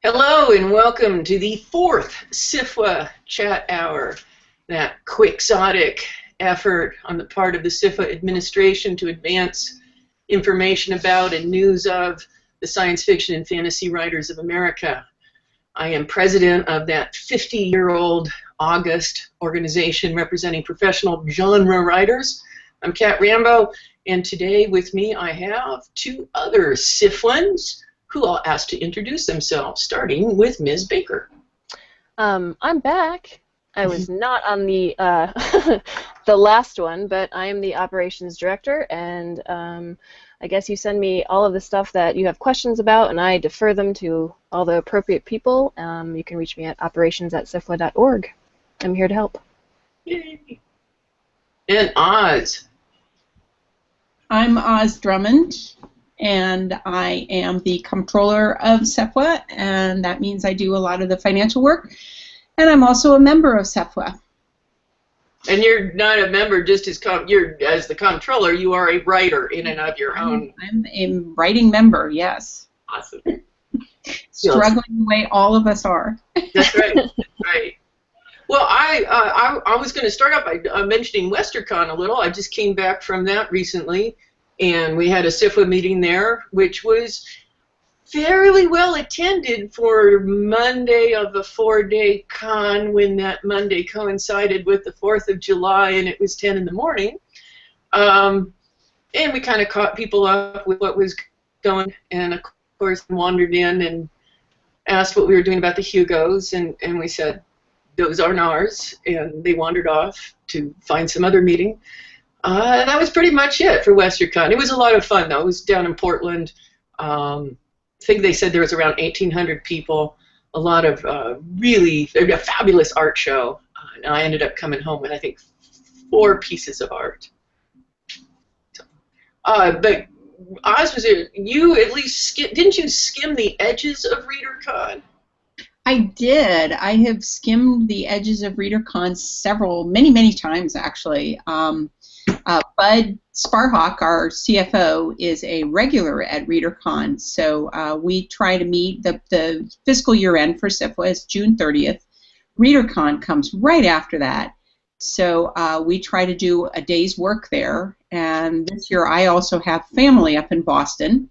Hello and welcome to the fourth SFWA chat hour, that quixotic effort on the part of the SFWA administration to advance information about and news of the science fiction and fantasy writers of America. I am president of that 50-year-old August organization representing professional genre writers. I'm Kat Rambo, and today with me I have two other SFWAns who I'll ask to introduce themselves, starting with Ms. Baker. I'm back. I was not on the the last one, but I am the operations director, and I guess you send me all of the stuff that you have questions about, and I defer them to all the appropriate people. You can reach me at operations@sfwa.org. I'm here to help. Yay. And Oz. I'm Oz Drummond, and I am the comptroller of SFWA, and that means I do a lot of the financial work, and I'm also a member of SFWA. And you're not a member just as as the comptroller, you are a writer in and of your own. I'm a writing member, yes. Awesome. Struggling the way all of us are. That's right. That's right. Well, I was going to start out by mentioning Westercon a little. I just came back from that recently, and we had a SFWA meeting there, which was fairly well attended for Monday of a 4-day con, when that Monday coincided with the 4th of July and it was 10 in the morning. And we kind of caught people up with what was going, and of course wandered in and asked what we were doing about the Hugos, and we said, those aren't ours, and they wandered off to find some other meeting. And that was pretty much it for Westercon. It was a lot of fun, though. It was down in Portland. I think they said there was around 1,800 people, a lot of a fabulous art show. And I ended up coming home with, I think, 4 pieces of art. So, but Oz, you at least didn't you skim the edges of Readercon? I did. I have skimmed the edges of Readercon many times, actually. Bud Sparhawk, our CFO, is a regular at Readercon, so we try to meet the fiscal year end for SFWA is June 30th. Readercon comes right after that, so we try to do a day's work there, and this year I also have family up in Boston,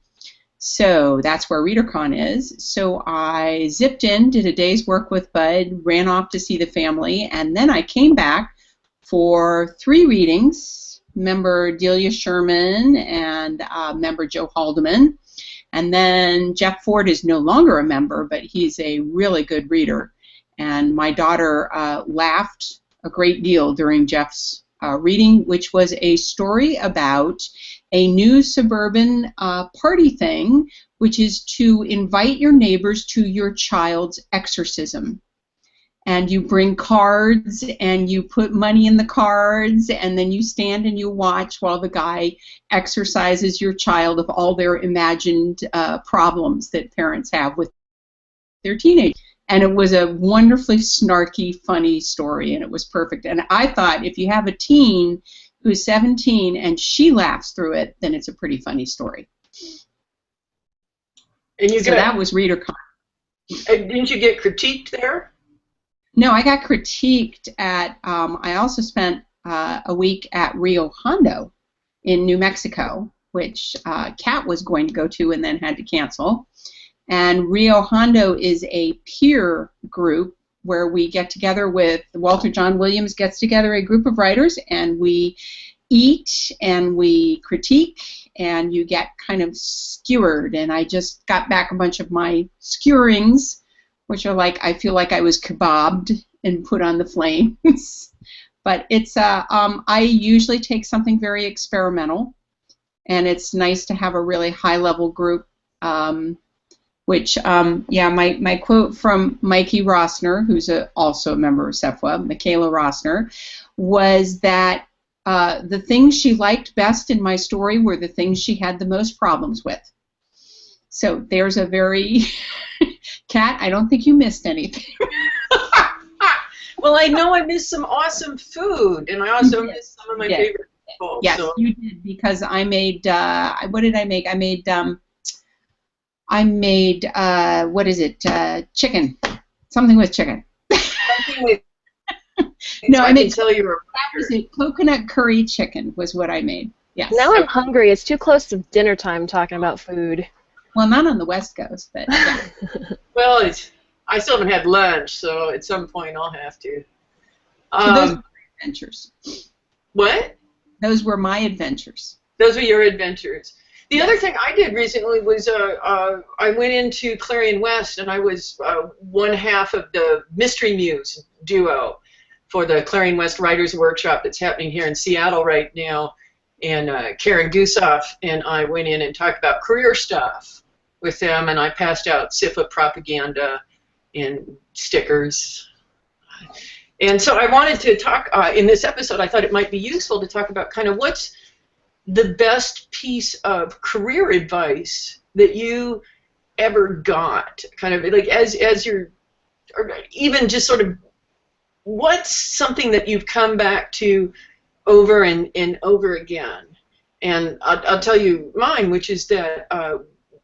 so that's where Readercon is. So I zipped in, did a day's work with Bud, ran off to see the family, and then I came back for 3 readings. Member Delia Sherman and member Joe Haldeman. And then Jeff Ford is no longer a member, but he's a really good reader. And my daughter laughed a great deal during Jeff's reading, which was a story about a new suburban party thing, which is to invite your neighbors to your child's exorcism. And you bring cards, and you put money in the cards, and then you stand and you watch while the guy exorcises your child of all their imagined problems that parents have with their teenagers. And it was a wonderfully snarky, funny story, and it was perfect. And I thought, if you have a teen who's 17 and she laughs through it, then it's a pretty funny story. And so that was Readercon. Didn't you get critiqued there? No, I got critiqued at, I also spent a week at Rio Hondo in New Mexico, which Kat was going to go to and then had to cancel. And Rio Hondo is a peer group where we get together with, Walter John Williams gets together a group of writers, and we eat and we critique, and you get kind of skewered. And I just got back a bunch of my skewerings, which are like, I feel like I was kebabbed and put on the flames. But it's, I usually take something very experimental, and it's nice to have a really high-level group, which, yeah, my quote from Mikey Rossner, who's also a member of SFWA, Michaela Rossner, was that the things she liked best in my story were the things she had the most problems with. So there's a very... Kat, I don't think you missed anything. Well, I know I missed some awesome food, and I also missed some of my favorite people. Yes, so. you did, because I made, what did I make? I made I made, what is it, chicken, something with chicken. Something with, no, I made, tell you that was it, coconut curry chicken was what I made, yes. Now I'm hungry. It's too close to dinner time talking about food. Well, not on the West Coast, but yeah. Well, I still haven't had lunch, so at some point I'll have to. So those were my adventures. What? Those were my adventures. Those were your adventures. The other thing I did recently was I went into Clarion West, and I was one half of the Mystery Muse duo for the Clarion West Writers Workshop that's happening here in Seattle right now. And Karen Gusoff and I went in and talked about career stuff with them, and I passed out SFWA propaganda and stickers. And so I wanted to talk, in this episode, I thought it might be useful to talk about kind of what's the best piece of career advice that you ever got, kind of like as you're, or even just sort of, what's something that you've come back to over and over again. And I'll tell you mine, which is that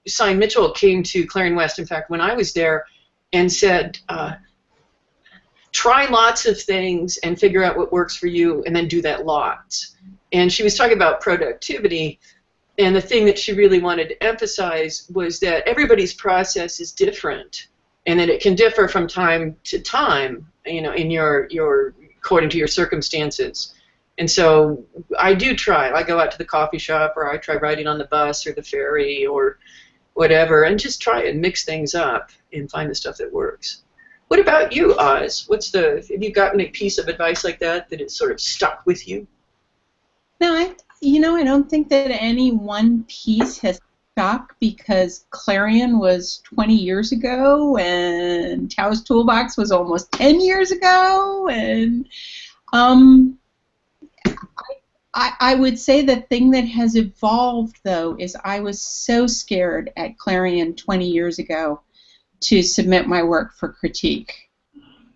Cy Mitchell came to Clarion West, in fact, when I was there, and said, try lots of things and figure out what works for you, and then do that lots. And she was talking about productivity, and the thing that she really wanted to emphasize was that everybody's process is different, and that it can differ from time to time, you know, in your according to your circumstances. And so I do try. I go out to the coffee shop, or I try riding on the bus or the ferry or whatever, and just try and mix things up and find the stuff that works. What about you, Oz? Have you gotten a piece of advice like that that has sort of stuck with you? No, I don't think that any one piece has stuck, because Clarion was 20 years ago, and Tao's Toolbox was almost 10 years ago, and I would say the thing that has evolved, though, is I was so scared at Clarion 20 years ago to submit my work for critique.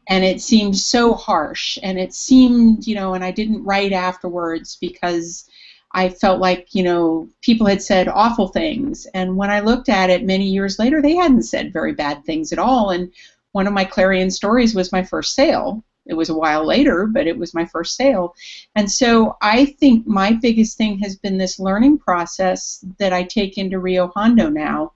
And it seemed so harsh, and it seemed, and I didn't write afterwards because I felt like, people had said awful things. And when I looked at it many years later, they hadn't said very bad things at all. And one of my Clarion stories was my first sale. It was a while later, but it was my first sale. And so I think my biggest thing has been this learning process that I take into Rio Hondo now.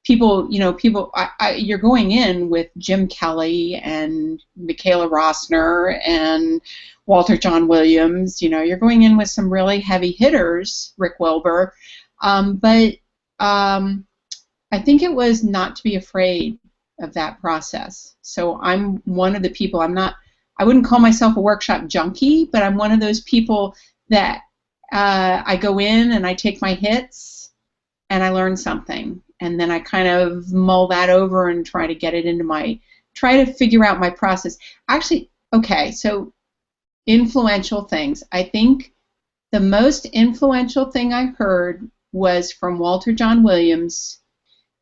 People, you're going in with Jim Kelly and Michaela Rossner and Walter John Williams. You're going in with some really heavy hitters, Rick Wilbur. But I think it was not to be afraid of that process. So I'm one of the people, I wouldn't call myself a workshop junkie, but I'm one of those people that I go in and I take my hits and I learn something. And then I kind of mull that over and try to get it into try to figure out my process. Actually, okay, so influential things. I think the most influential thing I heard was from Walter John Williams,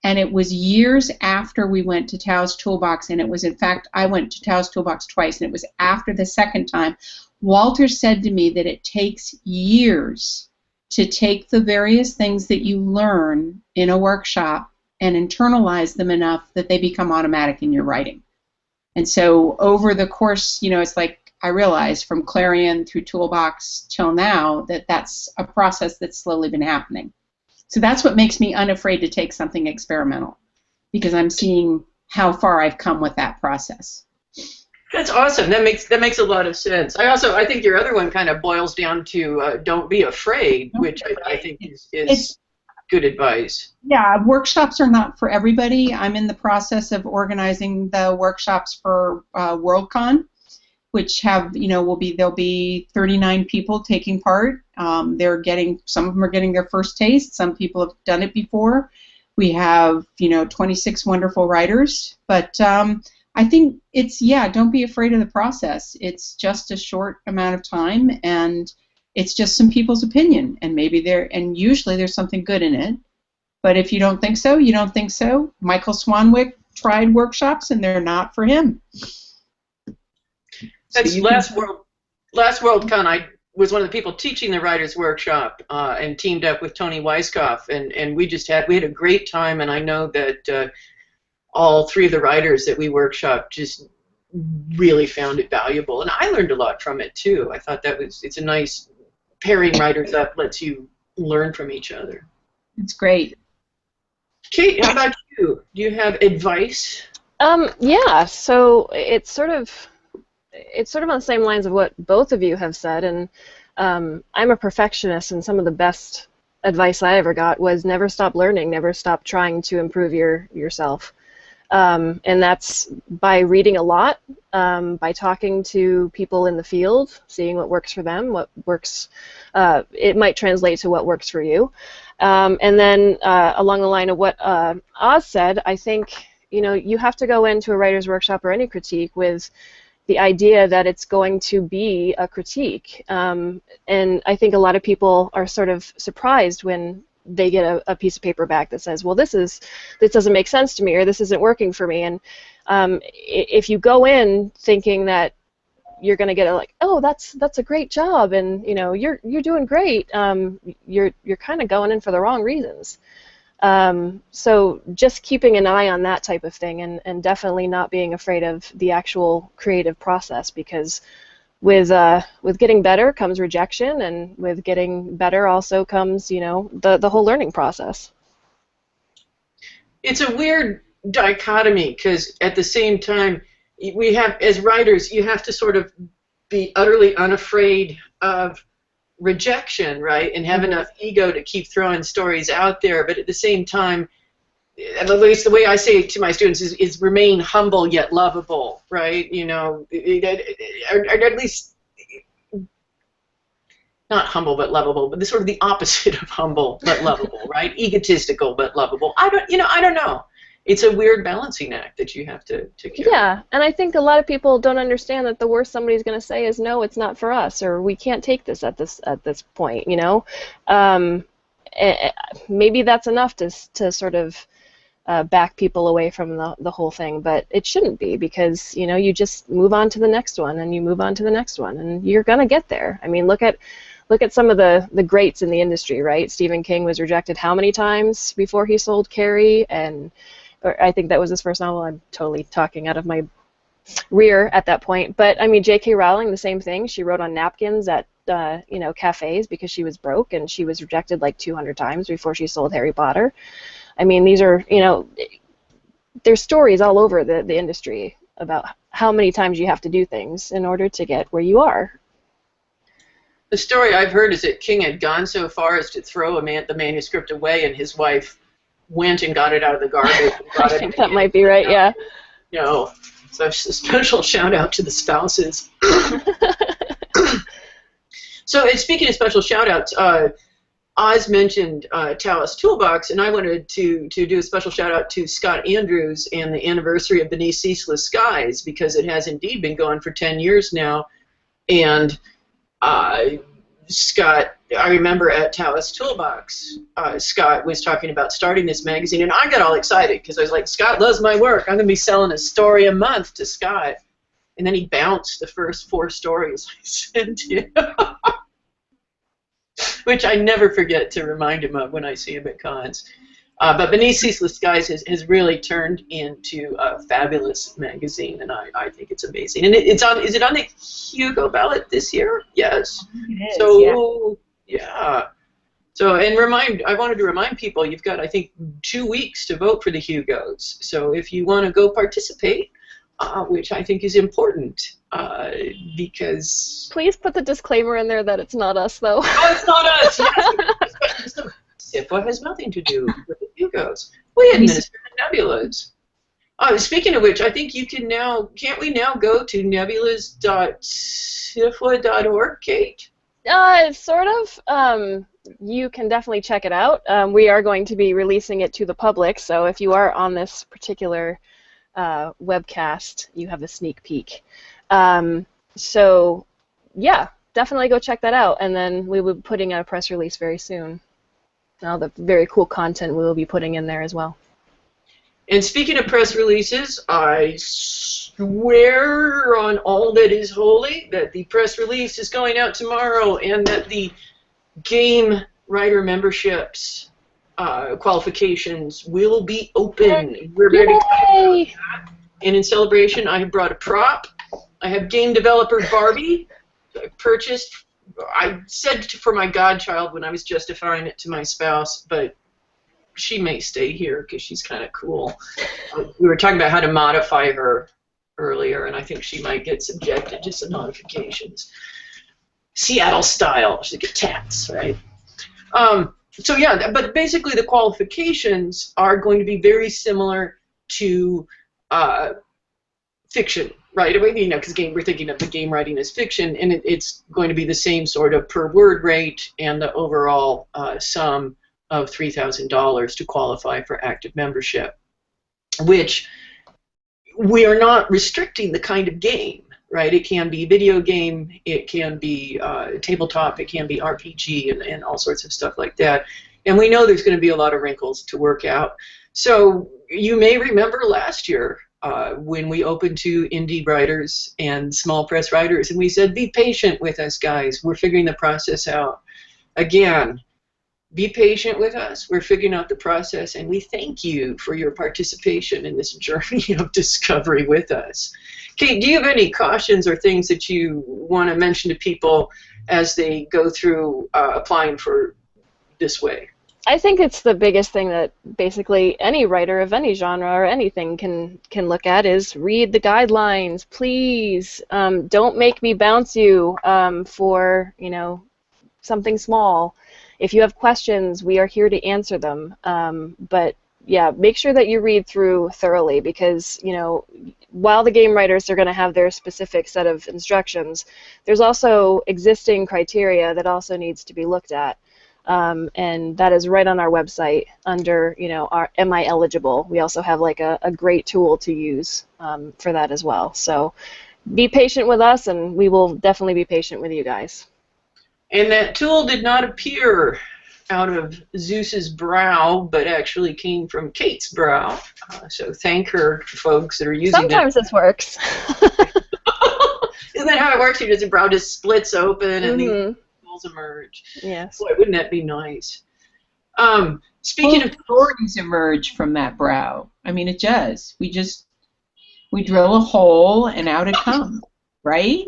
and it was years after we went to Tao's Toolbox, and it was, in fact, I went to Tao's Toolbox twice, and it was after the second time. Walter said to me that it takes years to take the various things that you learn in a workshop and internalize them enough that they become automatic in your writing. And so over the course, it's like I realized from Clarion through Toolbox till now that that's a process that's slowly been happening. So that's what makes me unafraid to take something experimental, because I'm seeing how far I've come with that process. That's awesome. That makes a lot of sense. I think your other one kind of boils down to don't be afraid, which I think is good advice. Yeah, workshops are not for everybody. I'm in the process of organizing the workshops for Worldcon, which there'll be 39 people taking part. Some of them are getting their first taste. Some people have done it before. We have 26 wonderful writers, but I think don't be afraid of the process. It's just a short amount of time, and it's just some people's opinion, and usually there's something good in it. But if you don't think so, you don't think so. Michael Swanwick tried workshops, and they're not for him. That's last Worldcon. was one of the people teaching the writers' workshop and teamed up with Tony Weiskopf, and we had a great time. And I know that all three of the writers that we workshopped just really found it valuable, and I learned a lot from it too. I thought it's a nice pairing writers up, lets you learn from each other. It's great. Kate, how about you? Do you have advice? Yeah. So it's sort of on the same lines of what both of you have said, and I'm a perfectionist, and some of the best advice I ever got was never stop learning, never stop trying to improve yourself. And that's by reading a lot, by talking to people in the field, seeing what works for them, what works, it might translate to what works for you. And then along the line of what Oz said, I think, you have to go into a writer's workshop or any critique with the idea that it's going to be a critique. And I think a lot of people are sort of surprised when they get a piece of paper back that says, well, this doesn't make sense to me, or this isn't working for me. And if you go in thinking that you're going to get oh, that's a great job, and you're doing great, you're kind of going in for the wrong reasons. So just keeping an eye on that type of thing, and definitely not being afraid of the actual creative process, because with getting better comes rejection, and with getting better also comes, the whole learning process. It's a weird dichotomy, because at the same time, we have, as writers, you have to sort of be utterly unafraid of rejection, right, and have enough ego to keep throwing stories out there, but at the same time, at least the way I say it to my students is remain humble yet lovable, right? Or at least not humble but lovable, but sort of the opposite of humble but lovable, right? Egotistical but lovable. I don't know. It's a weird balancing act that you have to carry. Yeah, and I think a lot of people don't understand that the worst somebody's going to say is, no, it's not for us, or we can't take this at this point. Maybe that's enough to sort of back people away from the whole thing, but it shouldn't be, because you just move on to the next one, and you move on to the next one, and you're gonna get there. I mean, look at some of the greats in the industry, right? Stephen King was rejected how many times before he sold Carrie, or I think that was his first novel. I'm totally talking out of my rear at that point, but I mean, J.K. Rowling, the same thing. She wrote on napkins at cafes because she was broke, and she was rejected like 200 times before she sold Harry Potter. I mean, these are, there's stories all over the industry about how many times you have to do things in order to get where you are. The story I've heard is that King had gone so far as to throw the manuscript away, and his wife went and got it out of the garbage. I think that might be right, yeah. So a special shout out to the spouses. So, and speaking of special shout outs, Oz mentioned Taos Toolbox, and I wanted to do a special shout out to Scott Andrews and the anniversary of Beneath Ceaseless Skies, because it has indeed been going for 10 years now. And Scott, I remember at Taos Toolbox, Scott was talking about starting this magazine, and I got all excited because I was like, Scott loves my work. I'm going to be selling a story a month to Scott. And then he bounced the first 4 stories I sent him, which I never forget to remind him of when I see him at cons. But Beneath Ceaseless Skies has really turned into a fabulous magazine, and I think it's amazing. And is it on the Hugo ballot this year? Yes. It is, so yeah. So I wanted to remind people, you've got, I think, 2 weeks to vote for the Hugos. So if you want to go participate, which I think is important, because... Please put the disclaimer in there that it's not us, though. Oh, it's not us! Yes. SFWA has nothing to do with the Hugos. We administer the nebulas. Speaking of which, I think you can now... Can't we now go to nebulas.sfwa.org, Kate? Sort of. You can definitely check it out. We are going to be releasing it to the public, so if you are on this particular webcast, you have a sneak peek. So, yeah, definitely go check that out, and then we will be putting out a press release very soon. All the very cool content we will be putting in there as well. And speaking of press releases, I swear on all that is holy that the press release is going out tomorrow, and that the game writer memberships qualifications will be open. We're very excited about that. And in celebration, I have brought a prop. I have game developer Barbie. I purchased. I said for my godchild when I was justifying it to my spouse, but she may stay here because she's kind of cool. We were talking about how to modify her earlier, and I think she might get subjected to some modifications. Seattle style. She'll get tats, right? So yeah, but basically the qualifications are going to be very similar to fiction, right? I mean, you know, because we're thinking of the game writing as fiction, and it's going to be the same sort of per word rate and the overall sum of $3,000 to qualify for active membership, which we are not restricting the kind of game, right? It can be video game, it can be tabletop, it can be RPG, and all sorts of stuff like that. And we know there's going to be a lot of wrinkles to work out. So you may remember last year when we opened to indie writers and small press writers, and we said, be patient with us, guys. We're figuring the process out. Again, be patient with us. We're figuring out the process, and we thank you for your participation in this journey of discovery with us. Kate, do you have any cautions or things that you want to mention to people as they go through applying for this way? I think it's the biggest thing that basically any writer of any genre or anything can look at is read the guidelines, please. Don't make me bounce you for, you know, something small. If you have questions, we are here to answer them. But yeah, make sure that you read through thoroughly, because, you know, while the game writers are going to have their specific set of instructions, there's also existing criteria that also needs to be looked at. And that is right on our website under, you know, our Am I Eligible? We also have like a great tool to use for that as well. So be patient with us, and we will definitely be patient with you guys. And that tool did not appear out of Zeus's brow, but actually came from Kate's brow. So thank her, folks that are using Sometimes this works. Isn't that how it works? The brow just splits open and the tools emerge. Yes. Boy, wouldn't that be nice? Speaking of stories emerge from that brow. I mean, it does. We drill a hole and out it comes, right?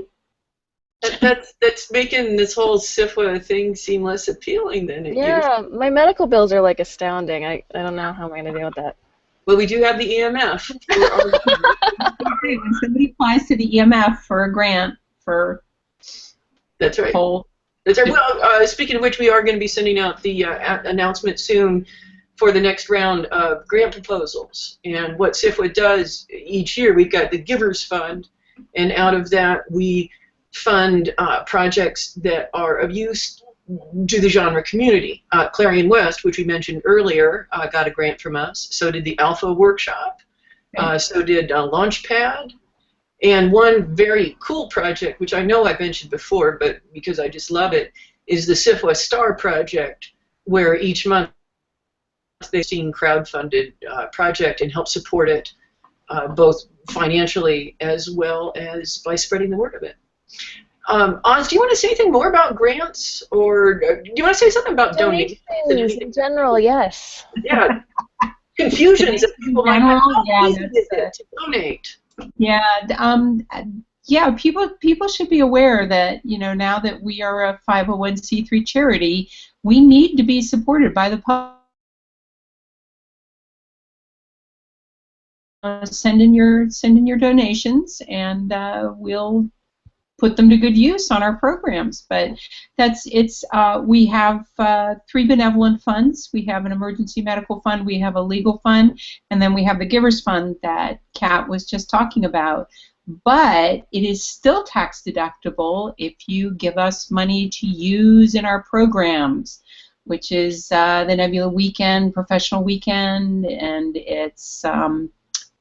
That's making this whole SFWA thing seem less appealing than it used. My medical bills are like astounding. I don't know how I'm going to deal with that. Well, we do have the EMF. When somebody applies to the EMF for a grant for that's right. That's right. Well, speaking of which, we are going to be sending out the announcement soon for the next round of grant proposals. And what SFWA does each year, we've got the Givers Fund, and out of that we fund projects that are of use to the genre community. Clarion West, which we mentioned earlier, got a grant from us. So did the Alpha Workshop. So did Launchpad. And one very cool project, which I know I've mentioned before, but because I just love it, is the SFWA Star Project, where each month they've seen crowdfunded project and help support it, both financially as well as by spreading the word of it. Oz, do you want to say anything more about grants, or do you want to say something about donations in general? Yes. Yeah. Confusions that people might have. To donate. Yeah. Yeah. People should be aware that, you know, now that we are a 501c3 charity, we need to be supported by the public. Send in your donations, and we'll put them to good use on our programs. But we have 3 benevolent funds. We have an emergency medical fund, we have a legal fund, and then we have the Givers Fund that Kat was just talking about. But it is still tax deductible if you give us money to use in our programs, which is the Nebula Weekend, Professional Weekend, and it's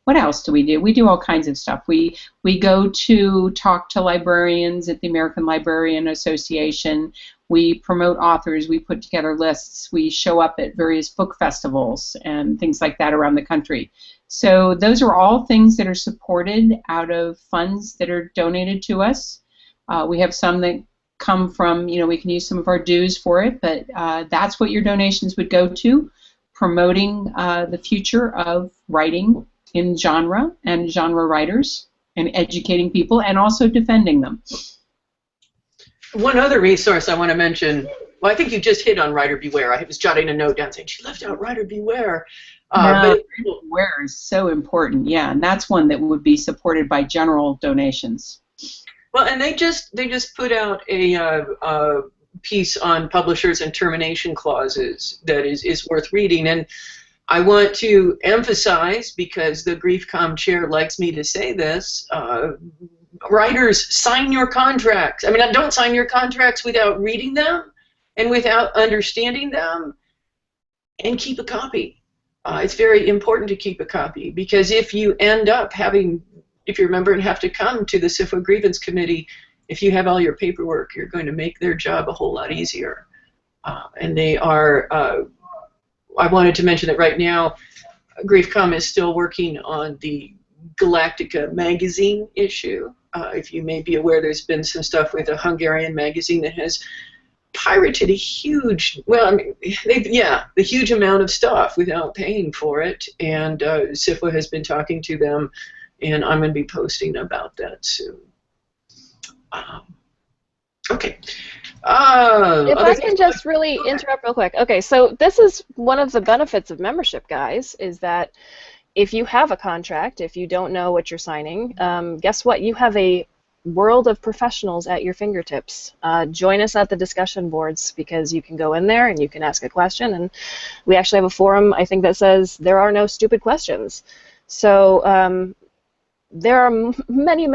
what else do? We do all kinds of stuff. We go to talk to librarians at the American Librarian Association. We promote authors. We put together lists. We show up at various book festivals and things like that around the country. So those are all things that are supported out of funds that are donated to us. We have some that come from, we can use some of our dues for it, but that's what your donations would go to, promoting the future of writing in genre and genre writers and educating people and also defending them. One other resource I want to mention, well, I think you just hit on Writer Beware. I was jotting a note down saying she left out Writer Beware. But Beware is so important, yeah, and that's one that would be supported by general donations. Well, and they just put out a piece on publishers and termination clauses that is worth reading, and I want to emphasize, because the GriefCom chair likes me to say this, writers, sign your contracts. I mean, don't sign your contracts without reading them and without understanding them, and keep a copy. It's very important to keep a copy, because if you end up if you're a member and have to come to the SFWA Grievance Committee, if you have all your paperwork, you're going to make their job a whole lot easier. And they are, I wanted to mention that right now, GriefCom is still working on the Galactica magazine issue. If you may be aware, there's been some stuff with a Hungarian magazine that has pirated a huge, the huge amount of stuff without paying for it, and SFWA has been talking to them, and I'm going to be posting about that soon. Okay. If I can just really interrupt real quick. Okay, so this is one of the benefits of membership, guys, is that if you have a contract, if you don't know what you're signing, guess what? You have a world of professionals at your fingertips. Join us at the discussion boards, because you can go in there and you can ask a question, and we actually have a forum, I think, that says there are no stupid questions. So there are many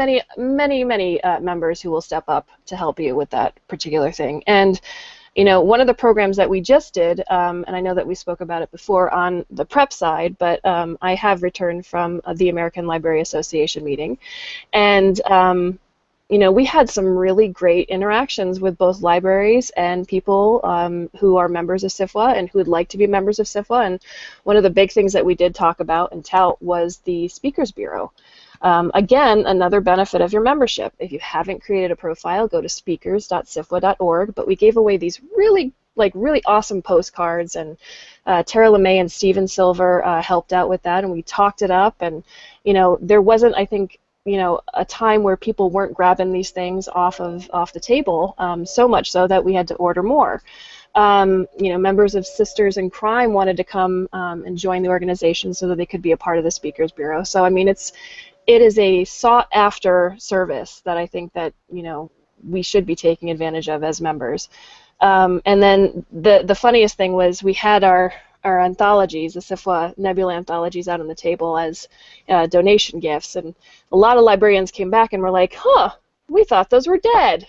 members who will step up to help you with that particular thing. And one of the programs that we just did, and I know that we spoke about it before on the prep side, but I have returned from the American Library Association meeting, and we had some really great interactions with both libraries and people who are members of SFWA and who would like to be members of SFWA. And one of the big things that we did talk about and tout was the Speakers Bureau. Again, another benefit of your membership. If you haven't created a profile, go to speakers.sfwa.org. But we gave away these really awesome postcards, and Tara LeMay and Steven Silver helped out with that, and we talked it up. And there wasn't, I think, a time where people weren't grabbing these things off the table, so much so that we had to order more. Members of Sisters in Crime wanted to come and join the organization so that they could be a part of the Speakers Bureau. So I mean, it is a sought-after service that I think that we should be taking advantage of as members. And then the funniest thing was we had our anthologies, the SFWA Nebula anthologies, out on the table as donation gifts, and a lot of librarians came back and were like, huh, we thought those were dead.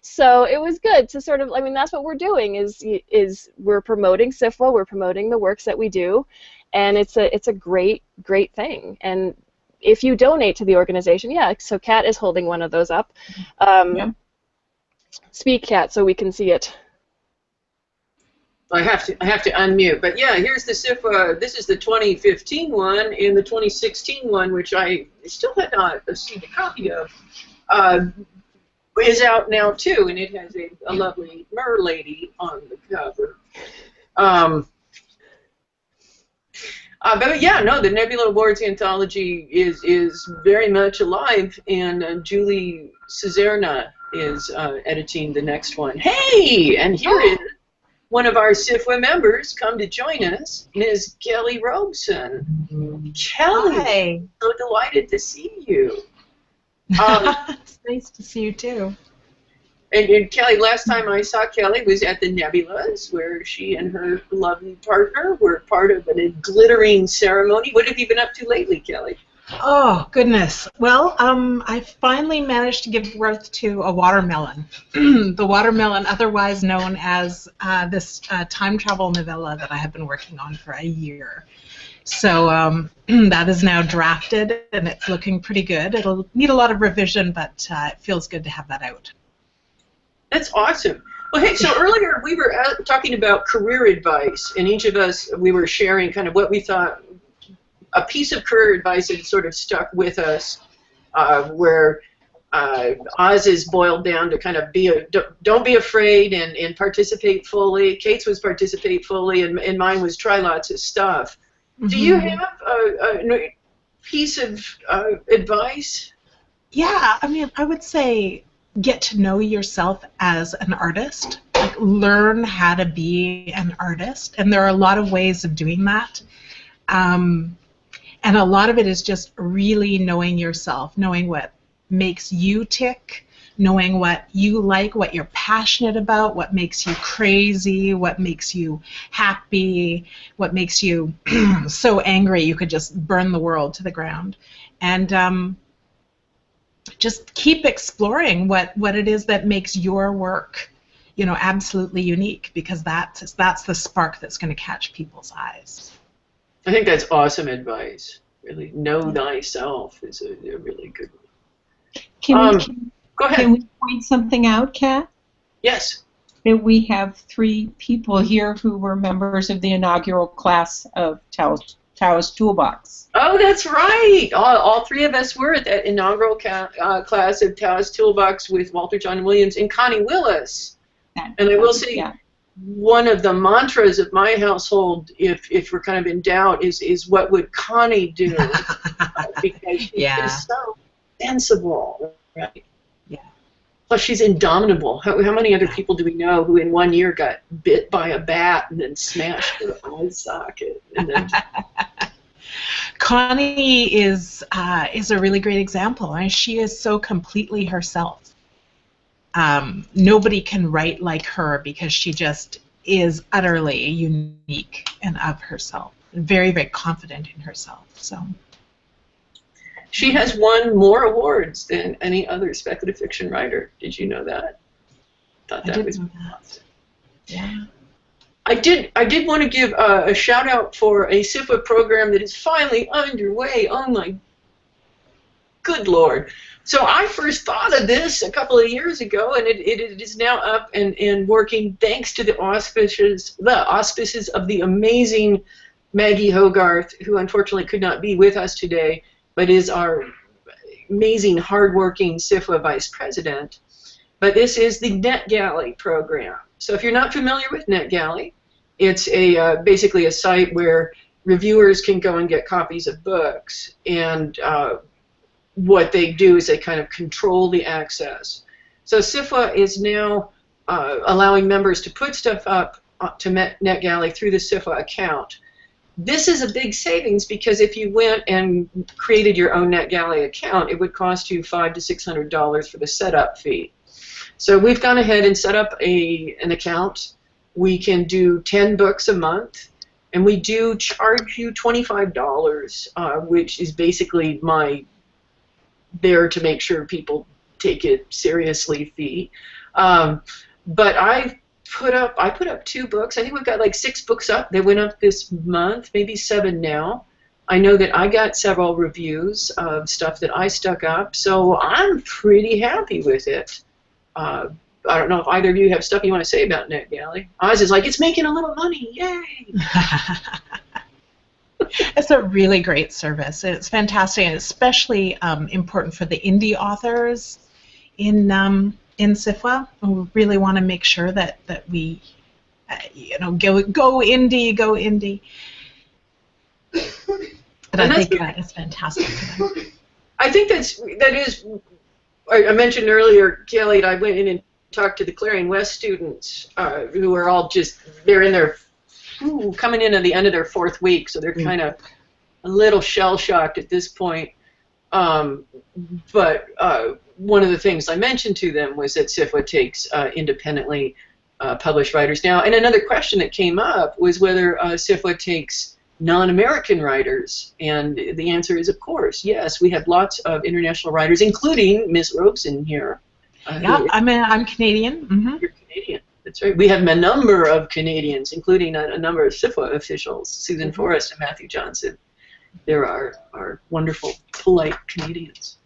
So it was good to sort of, I mean, that's what we're doing, is we're promoting SFWA, we're promoting the works that we do, and it's a great thing. And if you donate to the organization, yeah, so Kat is holding one of those up. Yeah. Speak, Kat, so we can see it. I have to unmute, but yeah, here's the SFWA. This is the 2015 one, and the 2016 one, which I still had not seen a copy of, is out now too, and it has a lovely mer lady on the cover. But yeah, no, the Nebula Awards anthology is very much alive, and Julie Cesarna is editing the next one. Hey, and here is one of our SFWA members come to join us, Ms. Kelly Robeson. Kelly, hi. So delighted to see you. It's nice to see you too. And Kelly, last time I saw Kelly was at the Nebulas, where she and her lovely partner were part of a glittering ceremony. What have you been up to lately, Kelly? Oh, goodness. Well, I finally managed to give birth to a watermelon. The watermelon, otherwise known as this time travel novella that I have been working on for a year. So that is now drafted, and it's looking pretty good. It'll need a lot of revision, but it feels good to have that out. That's awesome. Well, hey, so earlier we were talking about career advice, and each of us, we were sharing kind of what we thought a piece of career advice that sort of stuck with us, where Oz's boiled down to kind of don't be afraid and participate fully. Kate's was participate fully, and mine was try lots of stuff. Mm-hmm. Do you have a piece of advice? Yeah, I mean, I would say get to know yourself as an artist. Like, learn how to be an artist, and there are a lot of ways of doing that. And a lot of it is just really knowing yourself, knowing what makes you tick, knowing what you like, what you're passionate about, what makes you crazy, what makes you happy, what makes you so angry you could just burn the world to the ground. And just keep exploring what it is that makes your work, you know, absolutely unique, because that's the spark that's going to catch people's eyes. I think that's awesome advice. Really, know thyself is a really good one. Go ahead. Can we point something out, Kat? Yes. We have 3 people here who were members of the inaugural class of Taoist Toolbox. Oh, that's right. All 3 of us were at that inaugural class of Taoist Toolbox with Walter John Williams and Connie Willis. And I will say, one of the mantras of my household, if we're kind of in doubt, is what would Connie do? Because she's just so sensible, right? Yeah. Plus, she's indomitable. How many other people do we know who in 1 year got bit by a bat and then smashed their eye socket? And then Connie is a really great example. I mean, she is so completely herself. Nobody can write like her because she just is utterly unique and of herself, very, very confident in herself. So she has won more awards than any other speculative fiction writer. Did you know that? Thought that was awesome. Yeah. I did want to give a shout out for a SFWA program that is finally underway. Oh my good Lord. So I first thought of this a couple of years ago, and it is now up and working thanks to the auspices of the amazing Maggie Hogarth, who unfortunately could not be with us today, but is our amazing, hardworking SFWA vice president. But this is the NetGalley program. So if you're not familiar with NetGalley, it's basically a site where reviewers can go and get copies of books, and what they do is they kind of control the access. So SFWA is now allowing members to put stuff up to NetGalley through the SFWA account. This is a big savings because if you went and created your own NetGalley account, it would cost you $500 to $600 for the setup fee. So we've gone ahead and set up an account. We can do 10 books a month, and we do charge you $25, which is basically my there to make sure people take it seriously fee. But I put up 2 books. I think we've got like 6 books up. They went up this month, maybe 7 now. I know that I got several reviews of stuff that I stuck up, so I'm pretty happy with it. I don't know if either of you have stuff you want to say about NetGalley. Oz is like, it's making a little money, yay! It's a really great service. It's fantastic, and especially important for the indie authors in SFWA. We really want to make sure that we, go indie. And I think it's fantastic for them. I think that is. I mentioned earlier, Kelly, and I went in and talked to the Clarion West students who are all they're in their coming in at the end of their 4th week, so they're kind of a little shell-shocked at this point. But one of the things I mentioned to them was that SFWA takes independently published writers now. And another question that came up was whether SFWA takes non-American writers. And the answer is, of course, yes. We have lots of international writers, including Miss Robeson here. Yeah, I'm Canadian. Mm-hmm. You're Canadian. That's right. We have a number of Canadians, including a number of SFWA officials, Susan Forrest and Matthew Johnson. They're our wonderful, polite Canadians.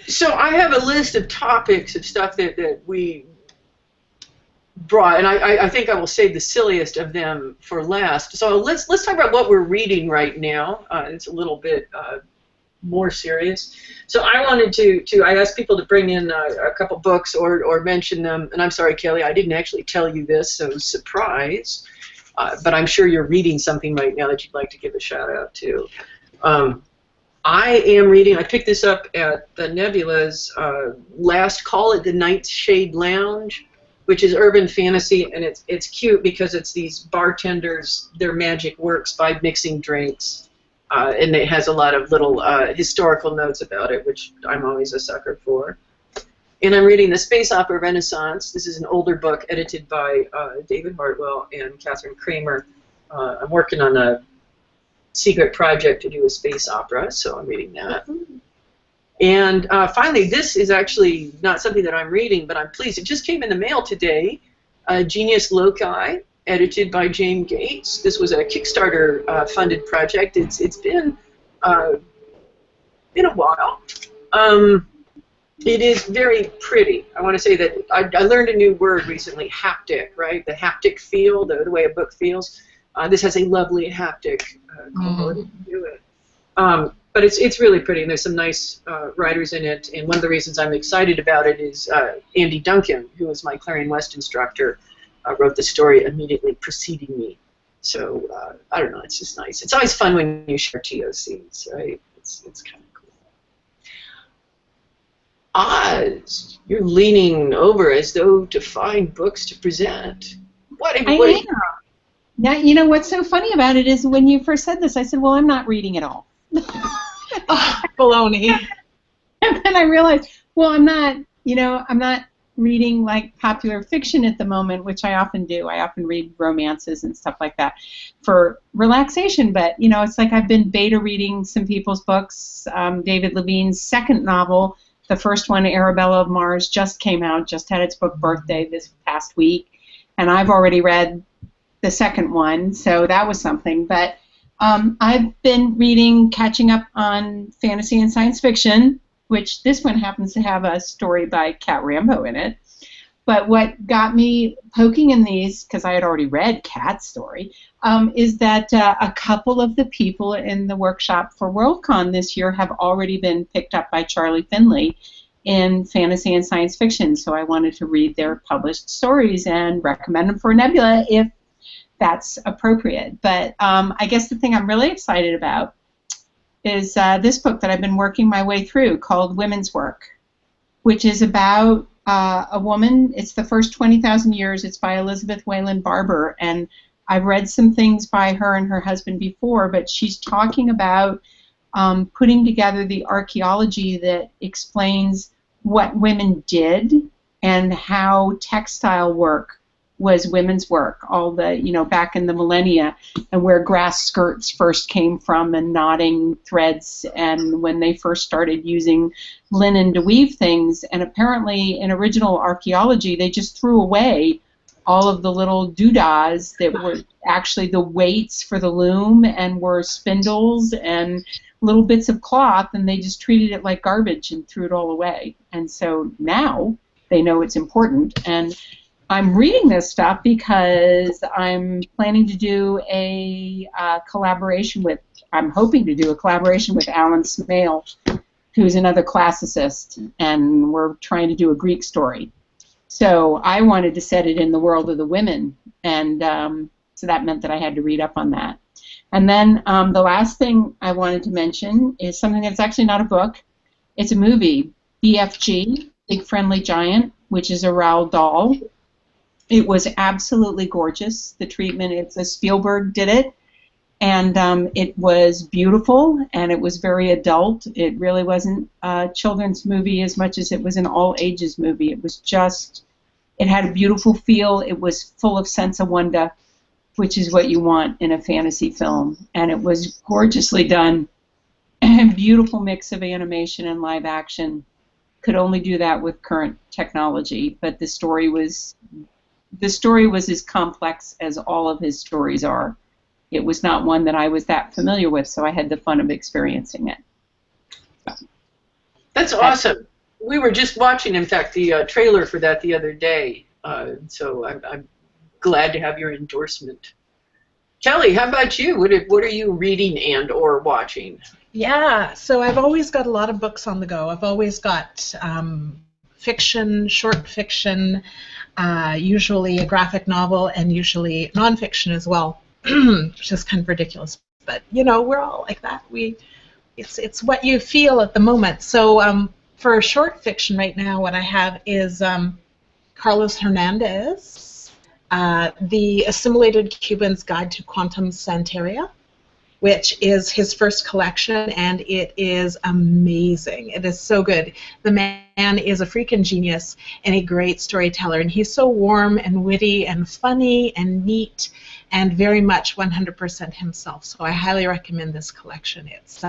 So I have a list of topics of stuff that we broad, and I think I will save the silliest of them for last. So let's talk about what we're reading right now. It's a little bit more serious. So I wanted I asked people to bring in a couple books or mention them. And I'm sorry, Kelly, I didn't actually tell you this, so surprise. But I'm sure you're reading something right now that you'd like to give a shout out to. I am reading, I picked this up at the Nebula's last call at the Nightshade Lounge, which is urban fantasy, and it's cute because it's these bartenders, their magic works by mixing drinks. And it has a lot of little historical notes about it, which I'm always a sucker for. And I'm reading The Space Opera Renaissance. This is an older book edited by David Hartwell and Catherine Kramer. I'm working on a secret project to do a space opera, so I'm reading that. And finally, this is actually not something that I'm reading, but I'm pleased. It just came in the mail today. Genius Loci, edited by James Gates. This was a Kickstarter funded project. It's been a while. It is very pretty. I want to say that I learned a new word recently, haptic, right? The haptic feel, the way a book feels. This has a lovely haptic quality to it. But it's really pretty, and there's some nice writers in it. And one of the reasons I'm excited about it is Andy Duncan, who was my Clarion West instructor, wrote the story immediately preceding me. So I don't know, it's just nice. It's always fun when you share TOCs, right? It's kind of cool. Oz, you're leaning over as though to find books to present. What? I am. Now, you know what's so funny about it is when you first said this, I said, well, I'm not reading at all. Oh, baloney. And then I realized, well, I'm not reading like popular fiction at the moment, which I often do. I often read romances and stuff like that for relaxation. But, you know, it's like I've been beta reading some people's books. David Levine's second novel, the first one, Arabella of Mars, just came out, just had its book birthday this past week. And I've already read the second one, so that was something. But I've been catching up on fantasy and science fiction, which this one happens to have a story by Cat Rambo in it. But what got me poking in these, because I had already read Cat's story, is that a couple of the people in the workshop for Worldcon this year have already been picked up by Charlie Finley in fantasy and science fiction. So I wanted to read their published stories and recommend them for Nebula if that's appropriate. But I guess the thing I'm really excited about is this book that I've been working my way through called Women's Work, which is about a woman. It's the first 20,000 years. It's by Elizabeth Wayland Barber, and I've read some things by her and her husband before, but she's talking about putting together the archaeology that explains what women did and how textile work was women's work, all the, back in the millennia, and where grass skirts first came from and knotting threads, and when they first started using linen to weave things. And apparently in original archaeology they just threw away all of the little doodahs that were actually the weights for the loom and were spindles and little bits of cloth, and they just treated it like garbage and threw it all away. And so now they know it's important. And I'm reading this stuff because I'm planning to do a collaboration with, I'm hoping to do a collaboration with Alan Smale, who's another classicist, and we're trying to do a Greek story. So I wanted to set it in the world of the women, and so that meant that I had to read up on that. And then the last thing I wanted to mention is something that's actually not a book. It's a movie, BFG, Big Friendly Giant, which is a Roald Dahl. It was absolutely gorgeous, the treatment. It's a Spielberg did it, and it was beautiful, and it was very adult. It really wasn't a children's movie as much as it was an all-ages movie. It was just, it had a beautiful feel. It was full of sense of wonder, which is what you want in a fantasy film, and it was gorgeously done. Beautiful mix of animation and live action. Could only do that with current technology, but the story was as complex as all of his stories are. It was not one that I was that familiar with, so I had the fun of experiencing it. That's awesome. We were just watching, in fact, the trailer for that the other day. So I'm glad to have your endorsement. Kelly, how about you? What are you reading and or watching? Yeah, so I've always got a lot of books on the go. I've always got fiction, short fiction, usually a graphic novel, and usually nonfiction as well, which is kind of ridiculous. But we're all like that. It's what you feel at the moment. So for short fiction right now, what I have is Carlos Hernandez, The Assimilated Cuban's Guide to Quantum Santeria, which is his first collection, and it is amazing. It is so good. The man is a freaking genius and a great storyteller, and he's so warm and witty and funny and neat and very much 100% himself. So I highly recommend this collection. It's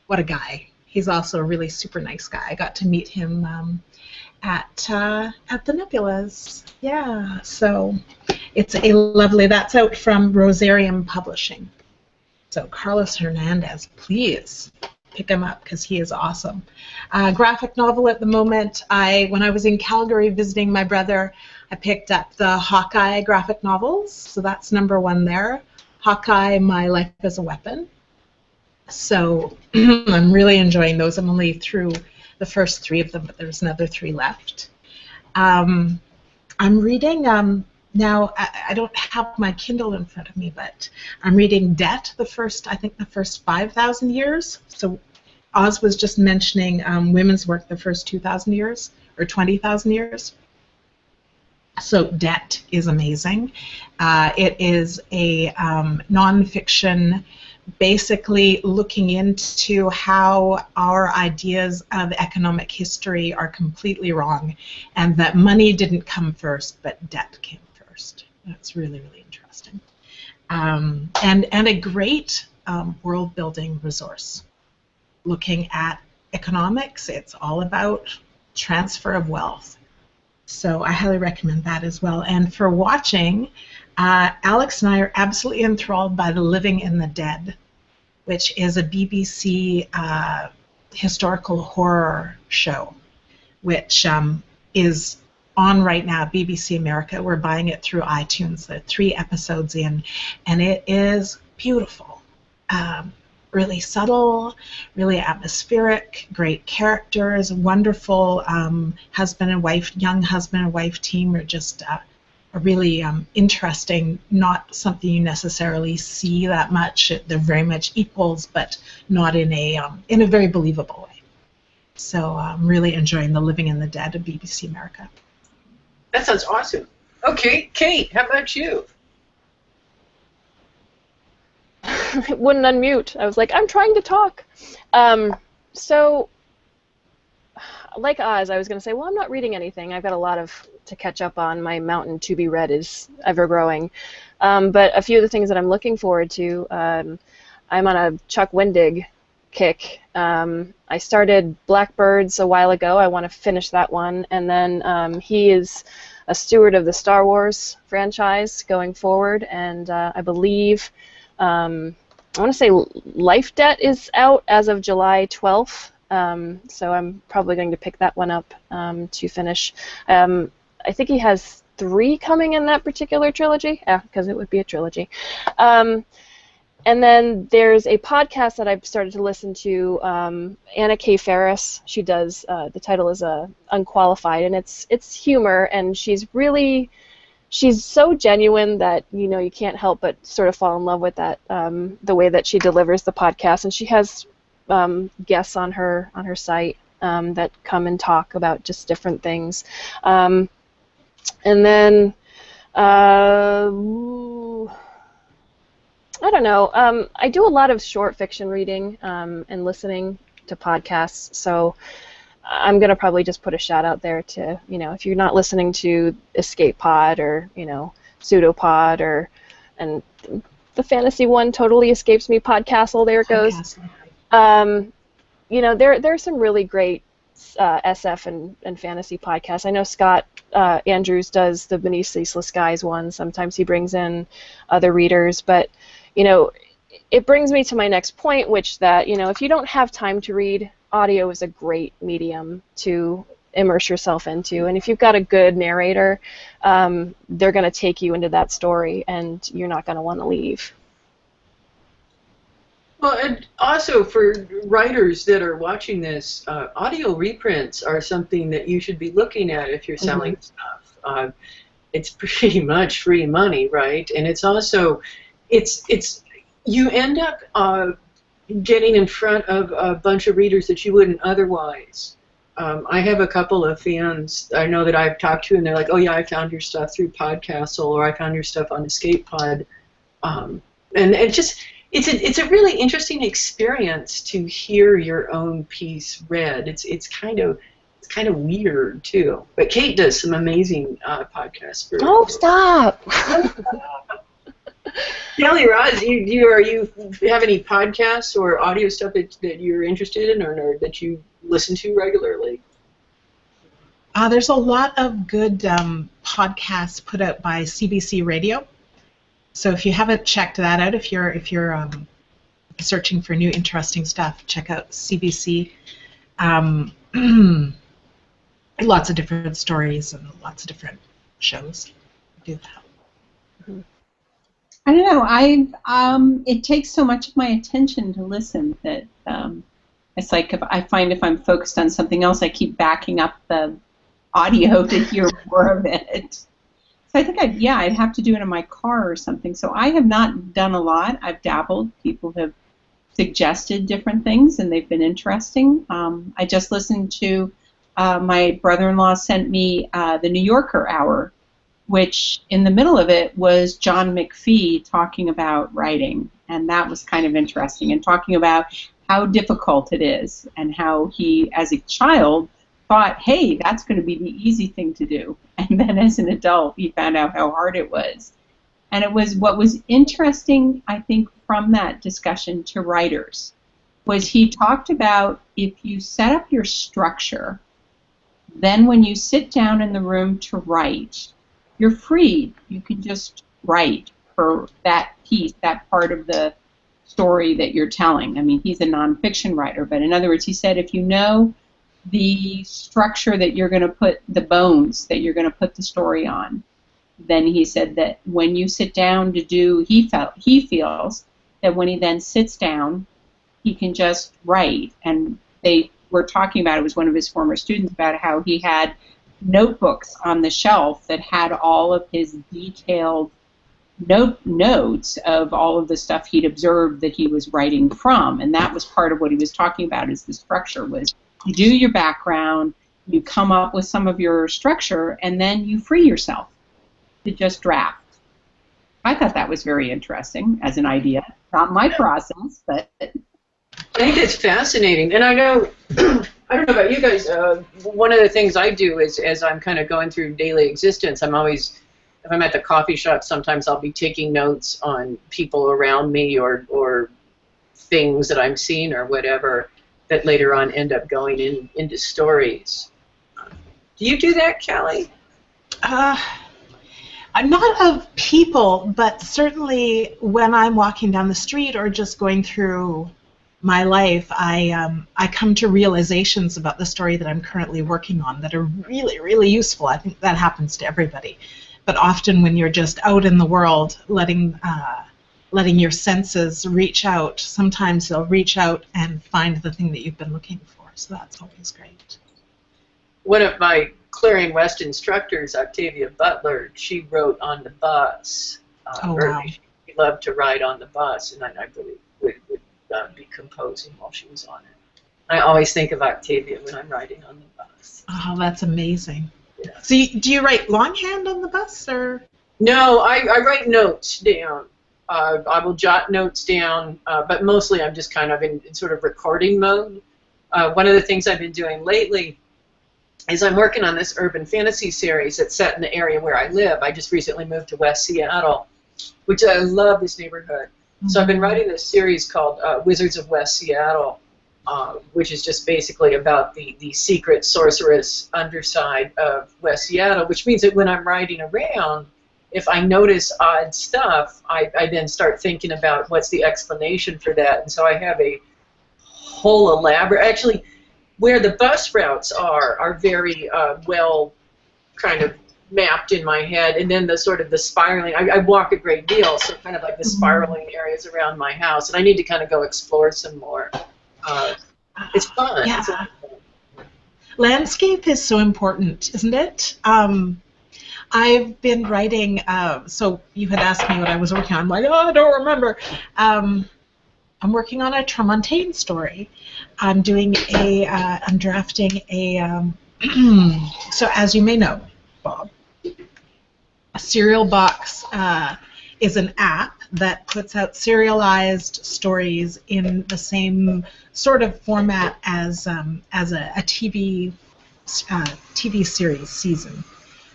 what a guy. He's also a really super nice guy. I got to meet him at the Nebulas. Yeah, so it's a lovely. That's out from Rosarium Publishing. So Carlos Hernandez, please pick him up because he is awesome. Graphic novel at the moment. When I was in Calgary visiting my brother, I picked up the Hawkeye graphic novels. So that's #1 there. Hawkeye, My Life as a Weapon. So I'm really enjoying those. I'm only through the first 3 of them, but there's another 3 left. I'm reading. Now, I don't have my Kindle in front of me, but I'm reading Debt, the first 5,000 years. So Oz was just mentioning women's work the first 2,000 years, or 20,000 years. So Debt is amazing. It is a nonfiction basically looking into how our ideas of economic history are completely wrong, and that money didn't come first, but debt came first. That's really, really interesting. And a great world-building resource. Looking at economics, it's all about transfer of wealth. So I highly recommend that as well. And for watching, Alex and I are absolutely enthralled by The Living in the Dead, which is a BBC historical horror show, which is on right now, BBC America. We're buying it through iTunes. There are 3 episodes in, and it is beautiful. Really subtle, really atmospheric, great characters, wonderful husband and wife, young husband and wife team are just a really interesting, not something you necessarily see that much. They're very much equals, but not in a very believable way. So I'm really enjoying The Living in the Dead of BBC America. That sounds awesome. Okay, Kate, how about you? It wouldn't unmute. I was like, I'm trying to talk. So, like Oz, I was going to say, well, I'm not reading anything. I've got a lot to catch up on. My mountain to be read is ever growing. But a few of the things that I'm looking forward to, I'm on a Chuck Wendig kick. I started Blackbirds a while ago. I want to finish that one. And then he is a steward of the Star Wars franchise going forward. And I believe... I want to say Life Debt is out as of July 12th, so I'm probably going to pick that one up to finish. I think he has 3 coming in that particular trilogy, because it would be a trilogy. And then there's a podcast that I've started to listen to, Anna K. Ferris. She does, the title is Unqualified, and it's humor, and she's so genuine that you can't help but sort of fall in love with that, the way that she delivers the podcast. And she has guests on her site that come and talk about just different things. And then I don't know. I do a lot of short fiction reading and listening to podcasts. So I'm going to probably just put a shout out there to, if you're not listening to Escape Pod or, Pseudopod and the fantasy one totally escapes me, Podcastle, there it goes. There's some really great SF and fantasy podcasts. I know Scott Andrews does the Beneath Ceaseless Skies one. Sometimes he brings in other readers, but, it brings me to my next point, which that, if you don't have time to read, audio is a great medium to immerse yourself into. And if you've got a good narrator, they're going to take you into that story, and you're not going to want to leave. Well, and also for writers that are watching this, audio reprints are something that you should be looking at if you're selling stuff. It's pretty much free money, right? And it's also, you end up getting in front of a bunch of readers that you wouldn't otherwise. I have a couple of fans I know that I've talked to, and they're like, "Oh yeah, I found your stuff through Podcastle, or I found your stuff on Escape Pod," and it's a really interesting experience to hear your own piece read. It's kind of weird too. But Kate does some amazing podcasts. Oh, stop! Kelly, Roz, do you have any podcasts or audio stuff that you're interested in, or that you listen to regularly? There's a lot of good podcasts put out by CBC Radio. So if you haven't checked that out, if you're searching for new interesting stuff, check out CBC. Lots of different stories and lots of different shows do that. I don't know. It takes so much of my attention to listen that it's like if I'm focused on something else, I keep backing up the audio to hear more of it. So I think I'd have to do it in my car or something. So I have not done a lot. I've dabbled. People have suggested different things, and they've been interesting. I just listened to my brother-in-law sent me the New Yorker Hour, which in the middle of it was John McPhee talking about writing, and that was kind of interesting, and talking about how difficult it is, and how he, as a child, thought, hey, that's going to be the easy thing to do. And then as an adult, he found out how hard it was. And it was what was interesting, I think, from that discussion to writers, was he talked about if you set up your structure, then when you sit down in the room to write, you're free. You can just write for that piece, that part of the story that you're telling. I mean, he's a nonfiction writer, but in other words, he said if you know the structure that you're going to put, the bones that you're going to put the story on, then he said that when you sit down to do, he feels that when he then sits down, he can just write. And they were talking about, it was one of his former students, about how he had notebooks on the shelf that had all of his detailed notes of all of the stuff he'd observed that he was writing from. And that was part of what he was talking about, is the structure was you do your background, you come up with some of your structure, and then you free yourself to just draft. I thought that was very interesting as an idea. Not my process, but I think it's fascinating. And I know, I don't know about you guys, one of the things I do is, as I'm kind of going through daily existence, I'm always, if I'm at the coffee shop, sometimes I'll be taking notes on people around me or things that I'm seeing or whatever that later on end up going into stories. Do you do that, Kelly? I'm not of people, but certainly when I'm walking down the street or just going through my life, I come to realizations about the story that I'm currently working on that are really, really useful. I think that happens to everybody. But often when you're just out in the world, letting your senses reach out, sometimes they'll reach out and find the thing that you've been looking for. So that's always great. One of my Clearing West instructors, Octavia Butler, she wrote on the bus. Oh, wow. She loved to ride on the bus, and I believe would be composing while she was on it. I always think of Octavia when I'm riding on the bus. Oh, that's amazing. Yeah. So do you write longhand on the bus, or? No, I write notes down. I will jot notes down, but mostly I'm just kind of in sort of recording mode. One of the things I've been doing lately is I'm working on this urban fantasy series that's set in the area where I live. I just recently moved to West Seattle, which I love this neighborhood. Mm-hmm. So I've been writing this series called Wizards of West Seattle, which is just basically about the secret sorceress underside of West Seattle, which means that when I'm riding around, if I notice odd stuff, I then start thinking about what's the explanation for that. And so I have a whole elaborate, actually, where the bus routes are very well kind of mapped in my head, and then the sort of the spiraling. I walk a great deal, so kind of like the spiraling areas around my house, and I need to kind of go explore some more. It's fun. Yeah. It's a lot of fun. Landscape is so important, isn't it? I've been writing, so you had asked me what I was working on. I'm like, oh, I don't remember. I'm working on a Tramontane story. I'm doing I'm drafting a, so as you may know, Bob, a Serial Box is an app that puts out serialized stories in the same sort of format as a TV series season.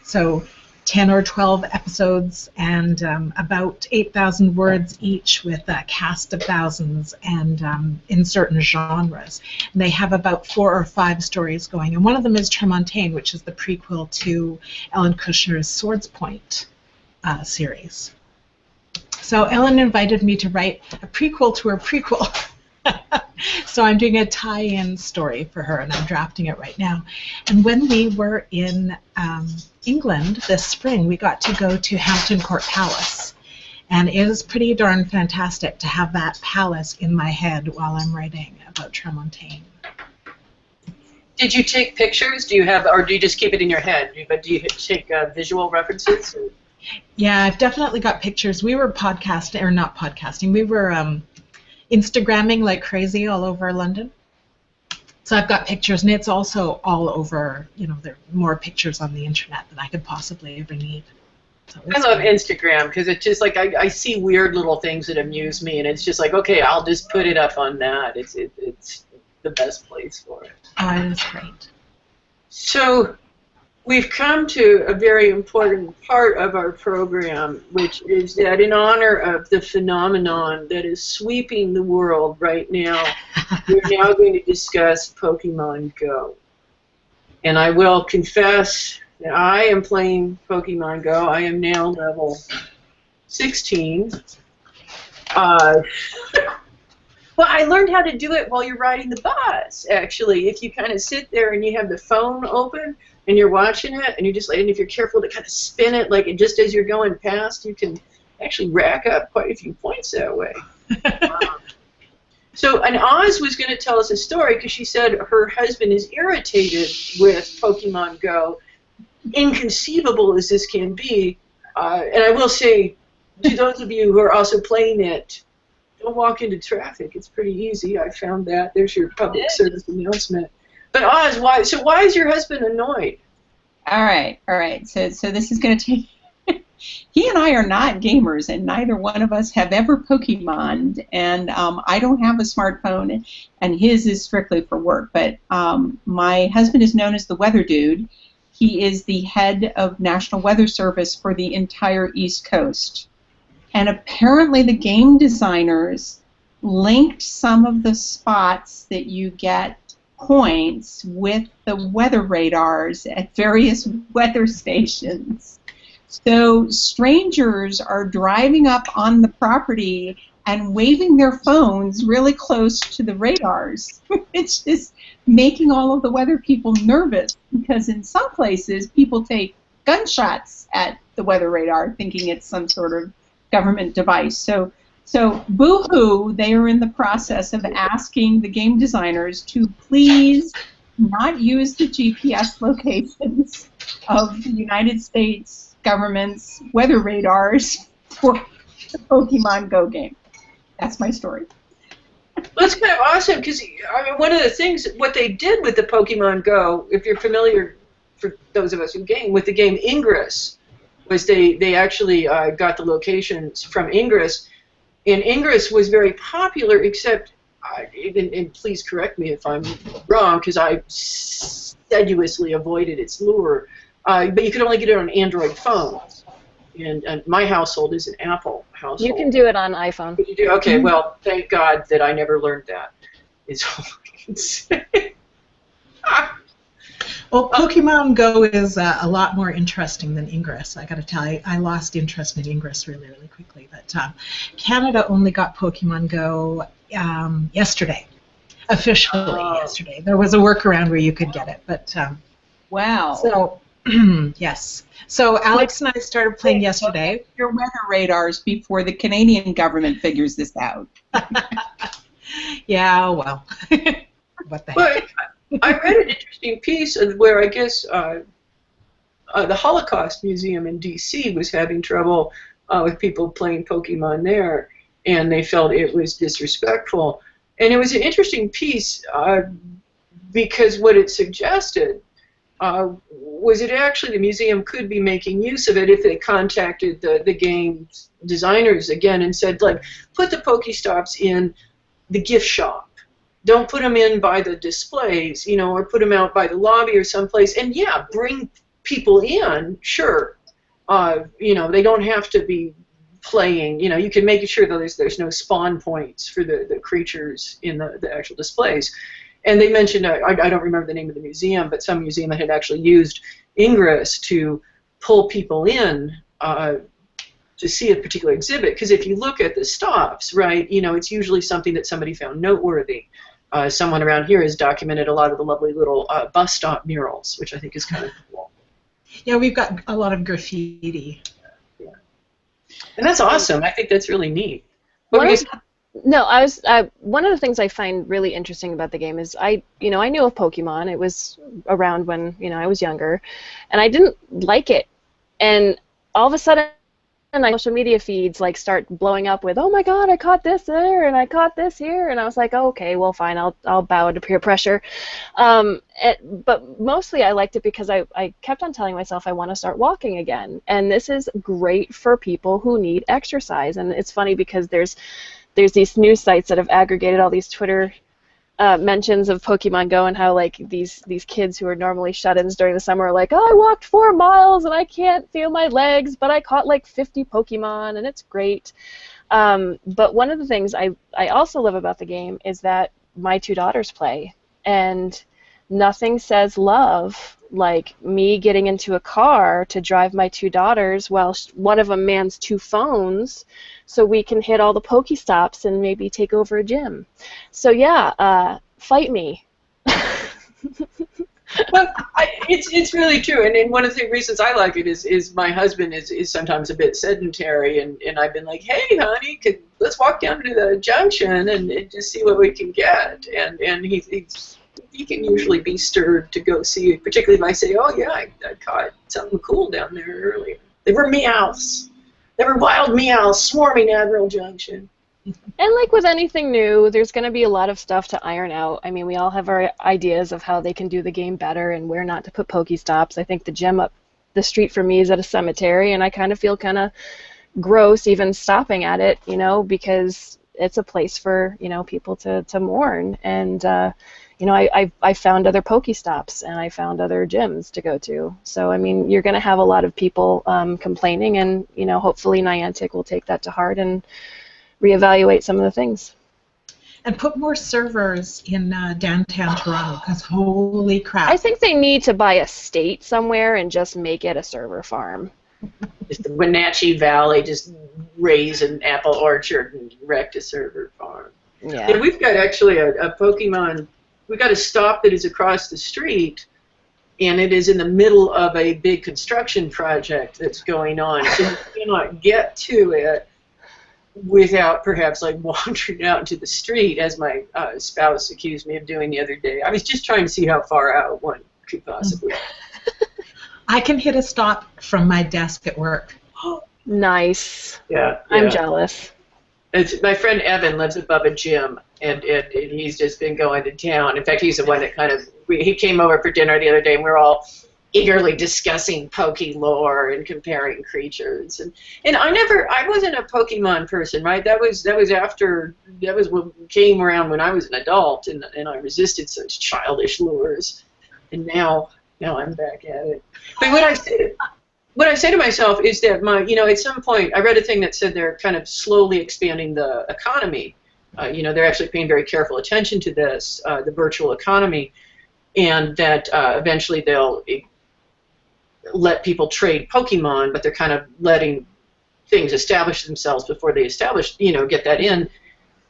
So 10 or 12 episodes and about 8,000 words each with a cast of thousands and in certain genres. And they have about 4 or 5 stories going. And one of them is Tramontane, which is the prequel to Ellen Kushner's Swords Point series. So Ellen invited me to write a prequel to her prequel. So I'm doing a tie-in story for her, and I'm drafting it right now. And when we were in England this spring, we got to go to Hampton Court Palace. And it is pretty darn fantastic to have that palace in my head while I'm writing about Tramontane. Did you take pictures? Do you have, or do you just keep it in your head? But do you take visual references? Yeah, I've definitely got pictures. We were podcasting, or not podcasting, we were Instagramming like crazy all over London. So I've got pictures, and it's also all over, you know, there are more pictures on the internet than I could possibly ever need. So I love Instagram because it's just like I see weird little things that amuse me, and it's just like, okay, I'll just put it up on that. It's the best place for it. Oh, it is great. So we've come to a very important part of our program, which is that in honor of the phenomenon that is sweeping the world right now, we're now going to discuss Pokemon Go. And I will confess that I am playing Pokemon Go. I am now level 16. Well, I learned how to do it while you're riding the bus, actually. If you kind of sit there and you have the phone open and you're watching it, and you just, and if you're careful to kind of spin it, like just as you're going past, you can actually rack up quite a few points that way. So, and Oz was going to tell us a story because she said her husband is irritated with Pokemon Go, inconceivable as this can be. And I will say, to those of you who are also playing it, don't walk into traffic. It's pretty easy. I found that. There's your public service announcement. But Oz, why is your husband annoyed? All right. So this is going to take... He and I are not gamers, and neither one of us have ever Pokemoned, and I don't have a smartphone, and his is strictly for work. But my husband is known as the Weather Dude. He is the head of National Weather Service for the entire East Coast. And apparently the game designers linked some of the spots that you get points with the weather radars at various weather stations. So strangers are driving up on the property and waving their phones really close to the radars. It's just making all of the weather people nervous because in some places people take gunshots at the weather radar thinking it's some sort of government device. So boo-hoo, they are in the process of asking the game designers to please not use the GPS locations of the United States government's weather radars for the Pokemon Go game. That's my story. Well, it's kind of awesome because one of the things, what they did with the Pokemon Go, if you're familiar, for those of us who game, with the game Ingress, was they actually got the locations from Ingress, and Ingress was very popular, except, and please correct me if I'm wrong, because I sedulously avoided its lure, but you could only get it on Android phones, and my household is an Apple household. You can do it on iPhone. You do? Okay, well, thank God that I never learned that, is all I can say. Well, Pokemon Go is a lot more interesting than Ingress. I got to tell you, I lost interest in Ingress really, really quickly. But Canada only got Pokemon Go yesterday. officially yesterday. There was a workaround where you could get it, but wow. So yes. So Alex and I started playing yesterday. Your weather radars before the Canadian government figures this out. Yeah, well, what the heck? But I read an interesting piece of where I guess the Holocaust Museum in D.C. was having trouble with people playing Pokemon there, and they felt it was disrespectful. And it was an interesting piece because what it suggested was it actually the museum could be making use of it if they contacted the game designers again and said, like, put the Pokestops in the gift shop. Don't put them in by the displays, you know, or put them out by the lobby or someplace. And yeah, bring people in, sure. You know, they don't have to be playing. You know, you can make sure that there's no spawn points for the creatures in the actual displays. And they mentioned, I don't remember the name of the museum, but some museum that had actually used Ingress to pull people in to see a particular exhibit. Because if you look at the stops, right, you know, it's usually something that somebody found noteworthy. Someone around here has documented a lot of the lovely little bus stop murals, which I think is kind of cool. Yeah, we've got a lot of graffiti. Yeah. And that's awesome. I think that's really neat. No, one of the things I find really interesting about the game is I knew of Pokemon. It was around when, I was younger, and I didn't like it. And all of a sudden, my social media feeds like start blowing up with, oh my God, I caught this there and I caught this here, and I was like, oh, okay, well, fine, I'll bow to peer pressure. But mostly I liked it because I kept on telling myself I want to start walking again, and this is great for people who need exercise. And it's funny because there's these news sites that have aggregated all these Twitter mentions of Pokemon Go, and how like these kids who are normally shut-ins during the summer are like, oh, I walked 4 miles and I can't feel my legs, but I caught like 50 Pokemon and it's great. But one of the things I also love about the game is that my 2 daughters play, and nothing says love like me getting into a car to drive my 2 daughters while one of them mans 2 phones so we can hit all the Pokestops and maybe take over a gym. So yeah, fight me. Well, it's really true, and one of the reasons I like it is my husband is sometimes a bit sedentary, and I've been like, hey, honey, let's walk down to the junction and just see what we can get, and he can usually be stirred to go see, particularly if I say, oh yeah, I caught something cool down there earlier. They were meows. They were wild meows swarming Admiral Junction. And like with anything new, there's going to be a lot of stuff to iron out. I mean, we all have our ideas of how they can do the game better and where not to put Pokestops. I think the gym up the street for me is at a cemetery, and I kind of feel kind of gross even stopping at it, because it's a place for, people to mourn. And, I found other Pokestops, and I found other gyms to go to. So, I mean, you're going to have a lot of people complaining, and, hopefully Niantic will take that to heart and reevaluate some of the things. And put more servers in downtown Toronto, because holy crap. I think they need to buy a state somewhere and just make it a server farm. Just the Wenatchee Valley, just raise an apple orchard and erect a server farm. Yeah. And we've got actually a Pokemon, we've got a stop that is across the street, and it is in the middle of a big construction project that's going on. So you cannot get to it without perhaps like wandering out into the street, as my spouse accused me of doing the other day. I was just trying to see how far out one could possibly. I can hit a stop from my desk at work. Nice. Yeah. I'm jealous. My friend Evan lives above a gym, and he's just been going to town. In fact, he's the one that he came over for dinner the other day, and we were all eagerly discussing Poke lore and comparing creatures. And I wasn't a Pokemon person, right? That was what came around when I was an adult, and I resisted such childish lures. And now I'm back at it. But what I say to myself is that at some point I read a thing that said they're kind of slowly expanding the economy. They're actually paying very careful attention to this, the virtual economy, and that eventually they'll let people trade Pokemon, but they're kind of letting things establish themselves before they get that in.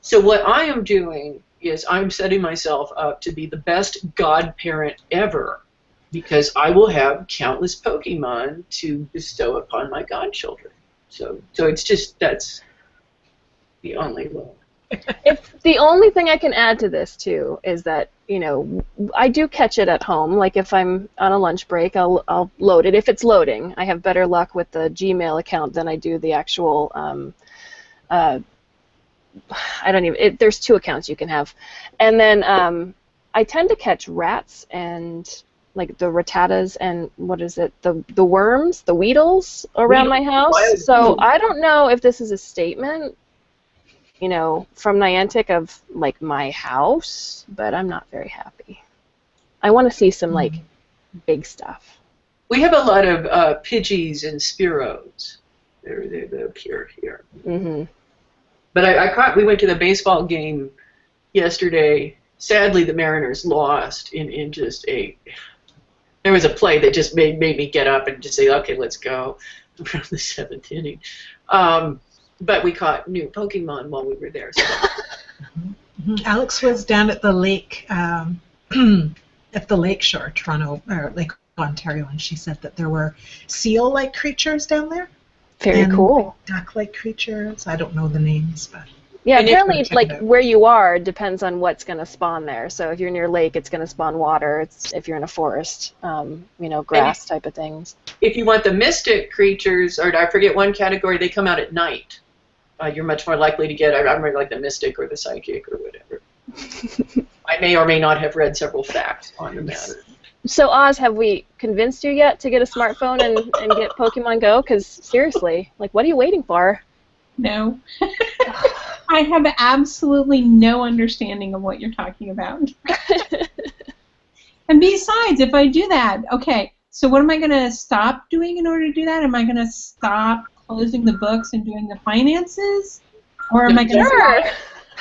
So what I am doing is I'm setting myself up to be the best godparent ever, because I will have countless Pokemon to bestow upon my godchildren. So it's just, that's the only way. If the only thing I can add to this too is that, you know, I do catch it at home. Like if I'm on a lunch break, I'll load it. If it's loading, I have better luck with the Gmail account than I do the actual. I don't even. There's 2 accounts you can have, and then I tend to catch rats and like the rattatas and what is it? The worms, the weedles around my house. So I don't know if this is a statement, you know, from Niantic of like my house, but I'm not very happy. I want to see some like big stuff. We have a lot of Pidgeys and Spearows. They appear here. Mm-hmm. But we went to the baseball game yesterday. Sadly, the Mariners lost in just there was a play that just made me get up and just say, okay, let's go, from the 7th inning. But we caught new Pokemon while we were there. So. Alex was down at the lake, at the lakeshore, Toronto, or Lake Ontario, and she said that there were seal-like creatures down there. Very cool. Duck-like creatures. I don't know the names, but yeah. Apparently, like where you are depends on what's going to spawn there. So if you're near a lake, it's going to spawn water. If you're in a forest, you know, grass type of things. If you want the mystic creatures, or I forget one category, they come out at night. You're much more likely to get, I remember, like the mystic or the psychic or whatever. I may or may not have read several facts on the matter. So, Oz, have we convinced you yet to get a smartphone and get Pokemon Go? Because, seriously, like, what are you waiting for? No. I have absolutely no understanding of what you're talking about. And besides, if I do that, okay, so what am I going to stop doing in order to do that? Am I going to stop closing the books and doing the finances? Or am I going to stop?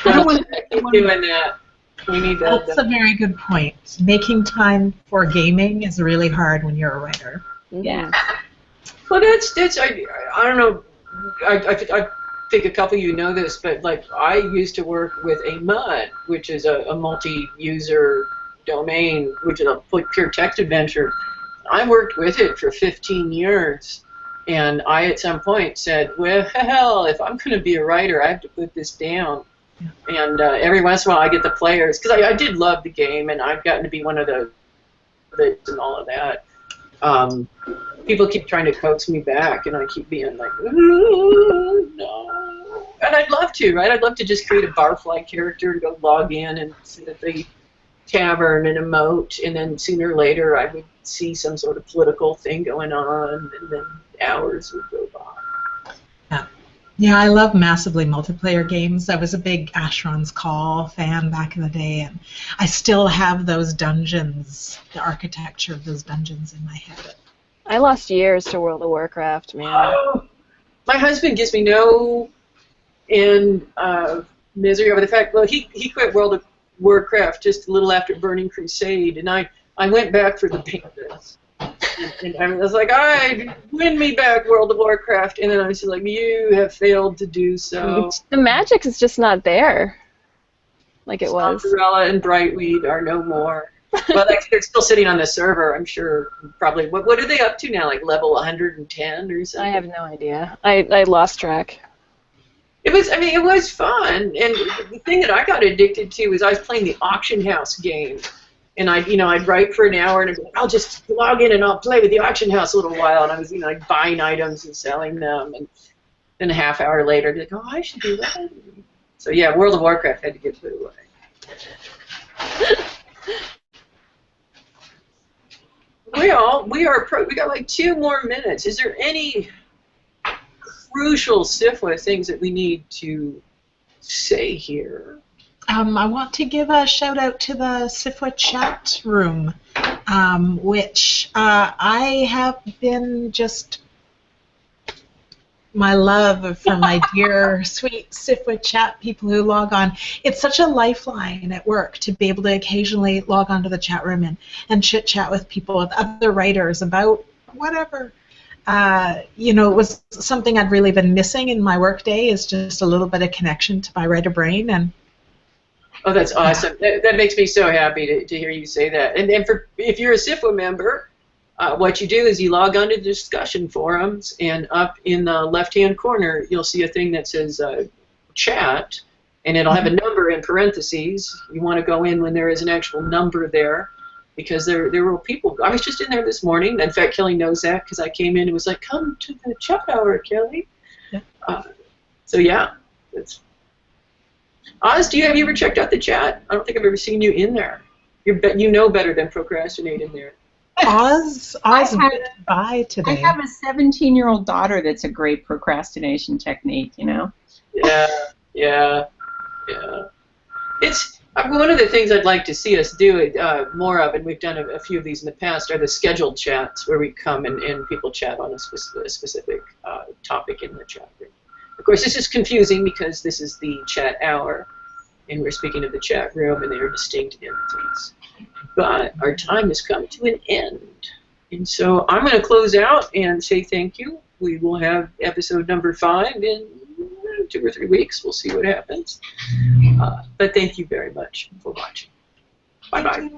I don't want to keep doing that. We need that. That's a very good point. Making time for gaming is really hard when you're a writer. Yeah. Well, that's I don't know. I think a couple of you know this, but like I used to work with a MUD, which is a multi-user domain, which is a pure text adventure. I worked with it for 15 years, and I at some point said, well, if I'm going to be a writer, I have to put this down. And every once in a while I get the players, because I did love the game, and I've gotten to be one of the and all of that. People keep trying to coax me back, and I keep being like, no. And I'd love to, right? I'd love to just create a Barfly character and go log in and sit at the tavern and emote, and then sooner or later I would see some sort of political thing going on, and then hours would go by. Yeah, I love massively multiplayer games. I was a big Asheron's Call fan back in the day, and I still have those dungeons, the architecture of those dungeons in my head. I lost years to World of Warcraft, man. My husband gives me no misery over the fact, well, he quit World of Warcraft just a little after Burning Crusade, and I went back for the bandits. And I was like, all right, win me back, World of Warcraft. And then I was like, you have failed to do so. The magic is just not there like it was. Umbrella and Brightweed are no more. Well, they're still sitting on the server, I'm sure. Probably. What are they up to now, like level 110 or something? I have no idea. I lost track. It was fun. And the thing that I got addicted to was I was playing the auction house game. And I'd write for an hour, and I'd be like, I'll just log in and I'll play with the auction house a little while. And I was, like buying items and selling them. And then a half hour later, I'd be like, oh, I should do that. So yeah, World of Warcraft had to get put away. We got like 2 more minutes. Is there any crucial SFWA things that we need to say here? I want to give a shout out to the SFWA chat room, which I have been just my love for my dear, sweet SFWA chat people who log on. It's such a lifeline at work to be able to occasionally log onto the chat room and chit-chat with people, with other writers about whatever. It was something I'd really been missing in my workday, is just a little bit of connection to my writer brain, and Oh, that's awesome. That makes me so happy to hear you say that. And if you're a SFWA member, what you do is you log on to the discussion forums, and up in the left-hand corner, you'll see a thing that says chat, and it'll have a number in parentheses. You want to go in when there is an actual number there, because there were people. I was just in there this morning. In fact, Kelly knows that because I came in and was like, "Come to the chat hour, Kelly." Yeah. So yeah, it's. Oz, have you ever checked out the chat? I don't think I've ever seen you in there. You know better than procrastinate in there. Oz bye today. I have a 17-year-old daughter that's a great procrastination technique, you know? Yeah. It's one of the things I'd like to see us do more of, and we've done a few of these in the past, are the scheduled chats where we come and people chat on a specific topic in the chat room. Of course, this is confusing because this is the chat hour, and we're speaking of the chat room, and they are distinct entities. But our time has come to an end. And so I'm going to close out and say thank you. We will have episode number 5 in 2 or 3 weeks. We'll see what happens. But thank you very much for watching. Bye-bye.